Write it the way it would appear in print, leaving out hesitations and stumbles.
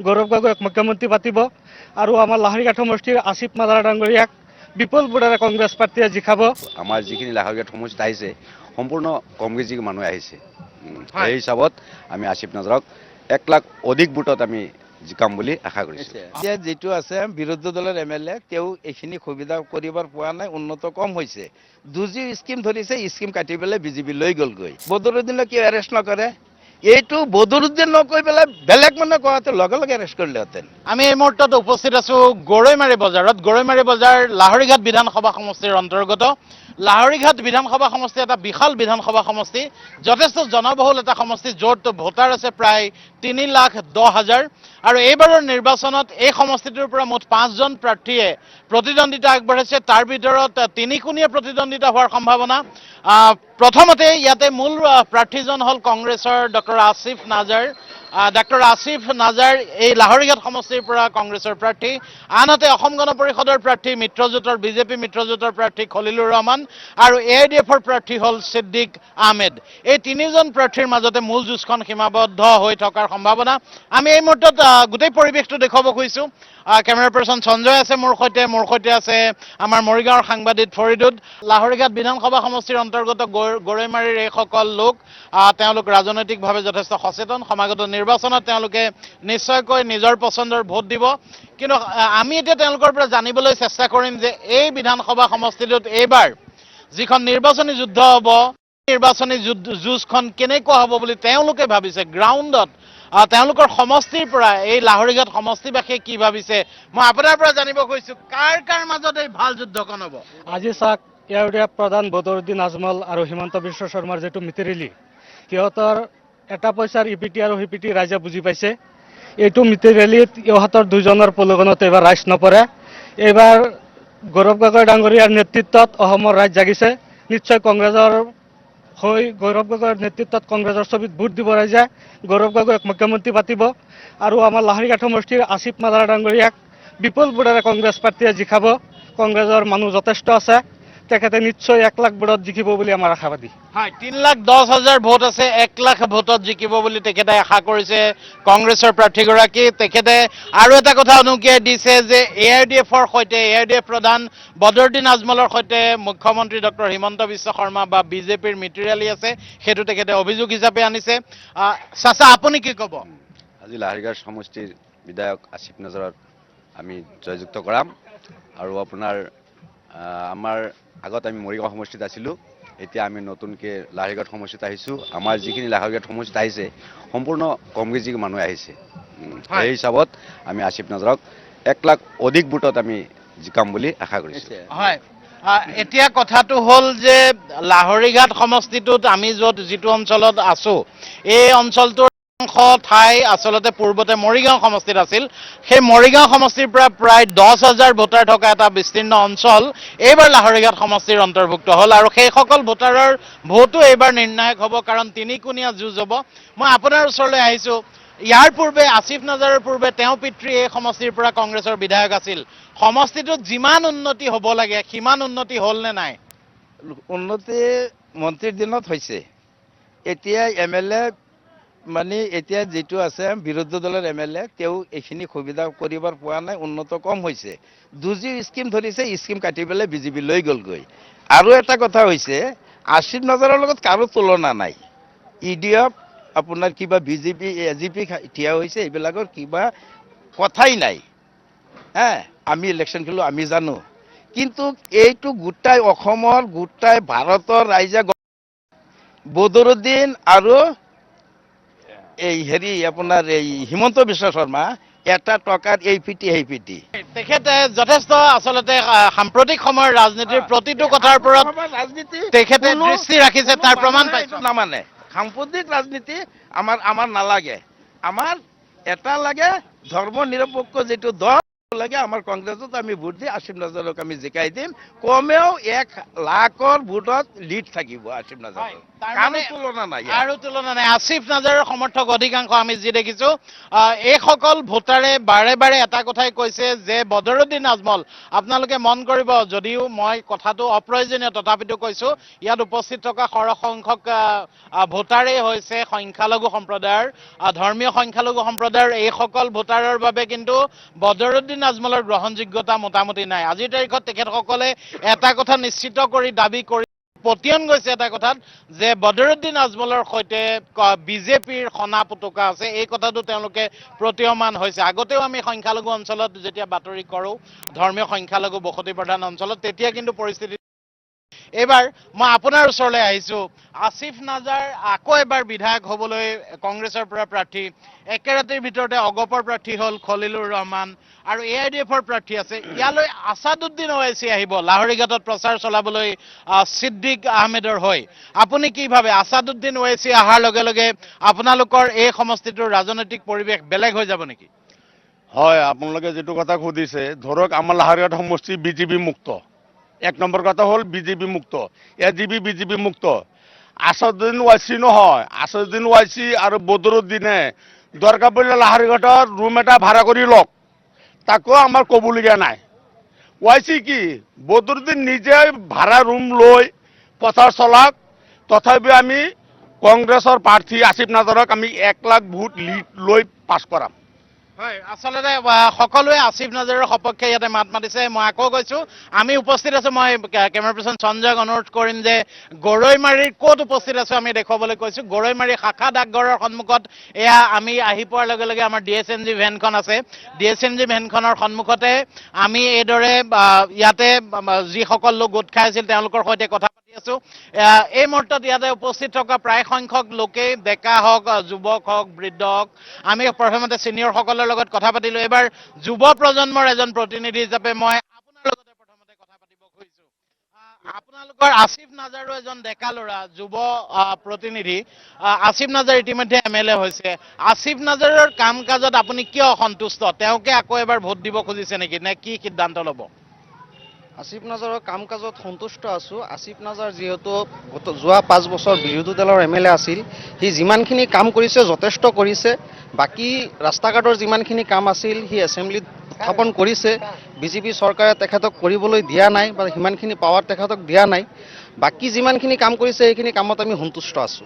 গৌৰৱ গগৈক মুখ্যমন্ত্ৰী পাতিব আৰু আমাৰ লাহৰীঘাট সমষ্টিৰ আসিফ নাজাৰ ডাঙৰীয়াক বিপুল ভোটেৰে কংগ্ৰেছ পাৰ্টীয়ে জিকাব। আমাৰ যিখিনি লাহৰীঘাট সমষ্টিত আহিছে সম্পূৰ্ণ কংগ্ৰেছী মানুহে আহিছে। এই হিচাপত আমি আসিফ নাজাৰক 1 লাখ অধিক ভোটত আমি জিকাম বুলি আশা কৰিছোঁ। এতিয়া যেটো আছে বিৰোধী দলৰ এমএলএ তেওঁ এইখিনি সুবিধা কৰিবৰ পোৱা নাই, উন্নত কম হৈছে। দুজি স্কিম ধৰিছে, স্কিম কাটি পেলাই বিজেপি লৈ গ'লগৈ। বদৰুদ্দিনক কিয় এৰেষ্ট নকৰে? এইটো বদৰুদ্দিন নকৈ পেলাই বেলেগ মানুহে কোৱাতে লগে লগে এৰেষ্ট কৰিলেহেঁতেন। আমি এই মুহূৰ্তত উপস্থিত আছো গৰৈমাৰী বজাৰত। গৰৈমাৰী বজাৰ লাহৰীঘাট বিধানসভা সমষ্টিৰ অন্তৰ্গত। লাহৰীঘাট বিধানসভা সমষ্টি এটা বিশাল বিধানসভা সমষ্টি, যথেষ্ট জনবহুল এটা সমষ্টি, য'ত ভোটাৰ আছে প্ৰায় 3,10,000। আৰু এইবাৰৰ নিৰ্বাচনত এই সমষ্টিটোৰ পৰা মুঠ 5জন প্ৰাৰ্থীয়ে প্ৰতিদ্বন্দ্বিতা আগবঢ়াইছে। তাৰ ভিতৰত 3-কোণীয়া প্ৰতিদ্বন্দ্বিতা হোৱাৰ সম্ভাৱনা। প্ৰথমতে ইয়াতে মূল প্ৰাৰ্থীজন হ'ল কংগ্ৰেছৰ ডক্টৰ আসিফ নাজাৰ। ডক্টৰ আসিফ নাজাৰ এই লাহৰীঘাট সমষ্টিৰ পৰা কংগ্ৰেছৰ প্ৰাৰ্থী। আনহাতে অসম গণ পৰিষদৰ প্ৰাৰ্থী মিত্ৰজোঁটৰ বিজেপি মিত্ৰজোঁটৰ প্ৰাৰ্থী খলিলুৰ ৰহমান আৰু AIDFৰ প্ৰাৰ্থী হ'ল ছিদ্দিক আহমেদ। এই 3জন প্ৰাৰ্থীৰ মাজতে মূল যুঁজখন সীমাবদ্ধ হৈ থকাৰ সম্ভাৱনা। আমি এই মুহূৰ্তত গোটেই পৰিৱেশটো দেখুৱাব খুজিছোঁ। কেমেৰা পাৰ্চন সঞ্জয় আছে মোৰ সৈতে আছে আমাৰ মৰিগাঁৱৰ সাংবাদিক ফৰিদুদ। লাহৰীঘাট বিধানসভা সমষ্টিৰ অন্তৰ্গত গৰৈমাৰীৰ এইসকল লোক, তেওঁলোক ৰাজনৈতিকভাৱে যথেষ্ট সচেতন। সমাগত নিৰ্বাচনত তেওঁলোকে নিশ্চয়কৈ নিজৰ পচন্দৰ ভোট দিব। কিন্তু আমি এতিয়া তেওঁলোকৰ পৰা জানিবলৈ চেষ্টা কৰিম যে এই বিধানসভা সমষ্টিটোত এইবাৰ যিখন নিৰ্বাচনী যুদ্ধ হ'ব, নিৰ্বাচনী যুঁজখন কেনেকুৱা হ'ব বুলি তেওঁলোকে ভাবিছে। গ্ৰাউণ্ডত তেওঁলোকৰ সমষ্টিৰ পৰা এই লাহৰীঘাট সমষ্টিবাসীয়ে কি ভাবিছে মই আপোনাৰ পৰা জানিব খুজিছোঁ। কাৰ মাজত এই ভাল যুদ্ধখন হ'ব? আজি চাওক, ইয়াৰ প্ৰধান বদৰুদ্দিন আজমল আৰু হিমন্ত বিশ্ব শৰ্মাৰ যিটো মিতিৰিলি, সিহঁতৰ এটা পইচাৰ ইপিটি আৰু সিপিটি ৰাইজে বুজি পাইছে। এইটো মিতিৰিলিত ইহঁতৰ দুজনৰ প্ৰলোভনত এইবাৰ ৰাইজ নপৰে। এইবাৰ গৌৰৱ গগৈ ডাঙৰীয়াৰ নেতৃত্বত অসমৰ ৰাইজ জাগিছে। নিশ্চয় কংগ্ৰেছৰ হৈ গৌৰৱ গগৈৰ নেতৃত্বত কংগ্ৰেছৰ ছবিত ভোট দিব ৰাইজে। গৌৰৱ গগৈক মুখ্যমন্ত্ৰী পাতিব আৰু আমাৰ লাহৰীঘাট সমষ্টিৰ আসিফ নাজাৰ ডাঙৰীয়াক বিপুল ভোটেৰে কংগ্ৰেছ পাৰ্টীয়ে জিকাব। কংগ্ৰেছৰ মানুহ যথেষ্ট আছে, তেখেতে নিশ্চয় 1 লাখ ভোটত জিকিব বুলি আমাৰ আশাবাদী। হয়, 3,10,000 ভোট আছে, 1 লাখ ভোটত জিকিব বুলি তেখেতে আশা কৰিছে কংগ্ৰেছৰ প্ৰাৰ্থীগৰাকী। তেখেতে আৰু এটা কথা উনুকিয়াই দিছে যে AIDFৰ সৈতে, AIDF প্ৰধান বদৰুদ্দিন আজমলৰ সৈতে মুখ্যমন্ত্ৰী ডক্টৰ হিমন্ত বিশ্ব শৰ্মা বা বিজেপিৰ মিতিৰালি আছে, সেইটো তেখেতে অভিযোগ হিচাপে আনিছে। চাচা, আপুনি কি ক'ব? আজি লাহৰীঘাট সমষ্টিৰ বিধায়ক আসিফ নাজাৰক আমি জয়যুক্ত কৰাম। আৰু আপোনাৰ আমাৰ আগত আমি মৰিগাঁও সমষ্টিত আছিলোঁ, এতিয়া আমি নতুনকৈ লাহৰীঘাট সমষ্টিত আহিছোঁ। আমাৰ যিখিনি লাহৰীঘাট সমষ্টিত আহিছে সম্পূৰ্ণ কংগ্ৰেছী মানুহে আহিছে। এই হিচাপত আমি আসিফ নাজাৰক 1 লাখ অধিক ভোটত আমি জিকাম বুলি আশা কৰিছোঁ। হয়, এতিয়া কথাটো হ'ল যে লাহৰীঘাট সমষ্টিটোত আমি যিটো অঞ্চলত আছোঁ, এই অঞ্চলটোৰ ঠাই আচলতে পূৰ্বতে মৰিগাঁও সমষ্টিত আছিল। সেই মৰিগাঁও সমষ্টিৰ পৰা প্ৰায় 10,000 ভোটাৰ থকা এটা বিস্তীৰ্ণ অঞ্চল এইবাৰ লাহৰীঘাট সমষ্টিৰ অন্তৰ্ভুক্ত হ'ল। আৰু সেইসকল ভোটাৰৰ ভোটো এইবাৰ নিৰ্ণায়ক হ'ব, কাৰণ 3-কোণীয়া যুঁজ হ'ব। মই আপোনাৰ ওচৰলৈ আহিছোঁ। ইয়াৰ পূৰ্বে আসিফ নাজাৰৰ পূৰ্বে তেওঁ পিতৃ এই সমষ্টিৰ পৰা কংগ্ৰেছৰ বিধায়ক আছিল। সমষ্টিটোত যিমান উন্নতি হ'ব লাগে সিমান উন্নতি হ'ল নে নাই? উন্নতি মন্ত্ৰীৰ দিনত হৈছে। এতিয়া MLA মানে এতিয়া যেটো আছে বিৰোধী দলৰ এমএলএ তেওঁ এইখিনি সুবিধা কৰিবৰ পোৱা নাই, উন্নত কম হৈছে। দুজি স্কিম ধৰিছে, স্কিম কাটি পেলাই বিজেপি লৈ গ'লগৈ। আৰু এটা কথা হৈছে, আসিফ নাজাৰৰ লগত কাৰো তুলনা নাই। EDF আপোনাৰ কিবা বিজেপি AGP থিয়া হৈছে, এইবিলাকৰ কিবা কথাই নাই। আমি ইলেকশ্যন খেলো, আমি জানো। কিন্তু এইটো গোটাই অসমৰ, গোটাই ভাৰতৰ ৰাইজে বদৰুদ্দিন আৰু এই আপোনাৰ এই হিমন্ত বিশ্ব শৰ্মা এটা টকাত এই পিটি তেখেতে যথেষ্ট আচলতে সাম্প্ৰতিক সময়ৰ ৰাজনীতিৰ প্ৰতিটো কথাৰ ওপৰত তেখেতে দৃষ্টি ৰাখিছে, তাৰ প্ৰমাণ পাইছো। নামানে সাম্প্ৰতিক ৰাজনীতি আমাৰ নালাগে। আমাৰ এটা লাগে ধৰ্ম নিৰপেক্ষ যেটো দল লাগে। আমাৰ কংগ্ৰেছত আমি ভোট দি আসিফ নাজাৰক আমি জিকাই দিম। কমেও 1 লাখৰ ভোটত লিড থাকিব আসিফ নাজাৰক। কাৰো তুলনা নাই ইয়াত। আৰু তুলনা নাই। আসিফ নাজাৰৰ সমৰ্থক অধিকাংশ আমি যি দেখিছো এইসকল ভোটাৰে বাৰে বাৰে এটা কথাই কৈছে যে বদৰুদ্দিন আজমল, আপোনালোকে মন কৰিব, যদিও মই কথাটো অপ্ৰয়োজনীয় তথাপিতো কৈছো, ইয়াত উপস্থিত থকা সৰহ সংখ্যক ভোটাৰেই হৈছে সংখ্যালঘু সম্প্ৰদায়ৰ, ধৰ্মীয় সংখ্যালঘু সম্প্ৰদায়ৰ। এইসকল ভোটাৰৰ বাবে কিন্তু বদৰুদ্দিন আজমলৰ গ্ৰহণযোগ্যতা মোটামুটি নাই। আজিৰ তাৰিখত তেখেতসকলে এটা কথা নিশ্চিত কৰি দাবী কৰি পতিয়ন গৈছে এটা কথাত যে বদৰুদ্দিন আজমলৰ সৈতে বিজেপিৰ সনা পুতকা আছে। এই কথাটো তেওঁলোকে প্ৰতীয়মান হৈছে। আগতেও আমি সংখ্যালঘু অঞ্চলত যেতিয়া বাতৰি কৰোঁ, ধৰ্মীয় সংখ্যালঘু বসতি প্ৰধান অঞ্চলত, তেতিয়া কিন্তু পৰিস্থিতি। এইবাৰ মই আপোনাৰ ওচৰলৈ আহিছো। আসিফ নাজাৰ আকৌ এবাৰ বিধায়ক হ'বলৈ কংগ্ৰেছৰ পৰা প্ৰাৰ্থী, একেৰাতিৰ ভিতৰতে অগপৰ প্ৰাৰ্থী হ'ল খলিলুৰ ৰহমান আৰু AIDFৰ প্ৰাৰ্থী আছে। ইয়ালৈ আছাদুদ্দিন ওৱাইচি আহিব লাহৰীঘাটত প্ৰচাৰ চলাবলৈ ছিদ্দিক আহমেদৰ হৈ। আপুনি কি ভাবে, আছাদুদ্দিন ওৱাইচি অহাৰ লগে লগে আপোনালোকৰ এই সমষ্টিটোৰ ৰাজনৈতিক পৰিৱেশ বেলেগ হৈ যাব নেকি? হয়, আপোনালোকে যিটো কথা সুধিছে, ধৰক আমাৰ লাহৰীঘাট সমষ্টি বিজেপি মুক্ত। এক নম্বৰ কথা হ'ল বিজেপি মুক্ত, AGP বিজেপি মুক্ত। আছাদুদ্দিন ওৱাইচি নহয়, আছাদুদ্দিন ওৱাইচি আৰু বদৰুদ্দিনে দৰকাৰ পৰিলে লাহৰীঘাটৰ ৰুম এটা ভাড়া কৰি লওক, তাকো আমাৰ ক'বলগীয়া নাই। ওৱাইচি কি, বদৰুদ্দিন নিজে ভাড়া ৰুম লৈ প্ৰচাৰ চলাওক। তথাপিও আমি কংগ্ৰেছৰ প্ৰাৰ্থী আসিফ নাজাৰক আমি 1 লাখ ভোট লিড লৈ পাছ কৰাম। হয়, আচলতে সকলোৱে আসিফ নাজাৰৰ সপক্ষে ইয়াতে মাত মাতিছে। মই আকৌ কৈছো, আমি উপস্থিত আছো। মই কেমেৰা পাৰ্চন সঞ্জয়ক অনুৰোধ কৰিম যে গৰৈমাৰীৰ ক'ত উপস্থিত আছো আমি দেখুৱাবলৈ কৈছো। গৰৈমাৰী শাখা ডাকঘৰৰ সন্মুখত এয়া আমি আহি পোৱাৰ লগে লগে আমাৰ DSNG ভেনখন আছে। DSNG ভেনখনৰ সন্মুখতে আমি এইদৰে ইয়াতে যিসকল লোক গোট খাই আছিল তেওঁলোকৰ সৈতে কথা পাতি আছো। এই মুহূৰ্তত ইয়াতে উপস্থিত থকা প্ৰায় সংখ্যক লোকেই ডেকা হওক, যুৱক হওক, বৃদ্ধ হওক। আমি প্ৰথমতে ছিনিয়ৰসকলৰ লগত কথা পাতিলো। এবাৰ যুৱ প্ৰজন্মৰ এজন প্ৰতিনিধি হিচাপে মই আপোনাৰ লগতে প্ৰথমতে কথা পাতিব খুজিছো। আপোনালোকৰ আসিফ নাজাৰো এজন ডেকা ল'ৰা, যুৱ প্ৰতিনিধি। আসিফ নাজাৰ ইতিমধ্যে MLA হৈছে। আসিফ নাজাৰৰ কাম কাজত আপুনি কিয় অসন্তুষ্ট? তেওঁকে আকৌ এবাৰ ভোট দিব খুজিছে নেকি, নে কি সিদ্ধান্ত ল'ব? আসিফ নাজাৰৰ কাম কাজত সন্তুষ্ট আছোঁ। আসিফ নাজাৰ যিহেতু যোৱা 5 বছৰ বিৰোধী দলৰ MLA আছিল, সি যিমানখিনি কাম কৰিছে যথেষ্ট কৰিছে। বাকী ৰাস্তা ঘাটৰ যিমানখিনি কাম আছিল সি এছেম্বলিত স্থাপন কৰিছে। বিজেপি চৰকাৰে তেখেতক কৰিবলৈ দিয়া নাই বা সিমানখিনি পাৱাৰ তেখেতক দিয়া নাই। বাকী যিমানখিনি কাম কৰিছে সেইখিনি কামত আমি সন্তুষ্ট আছোঁ।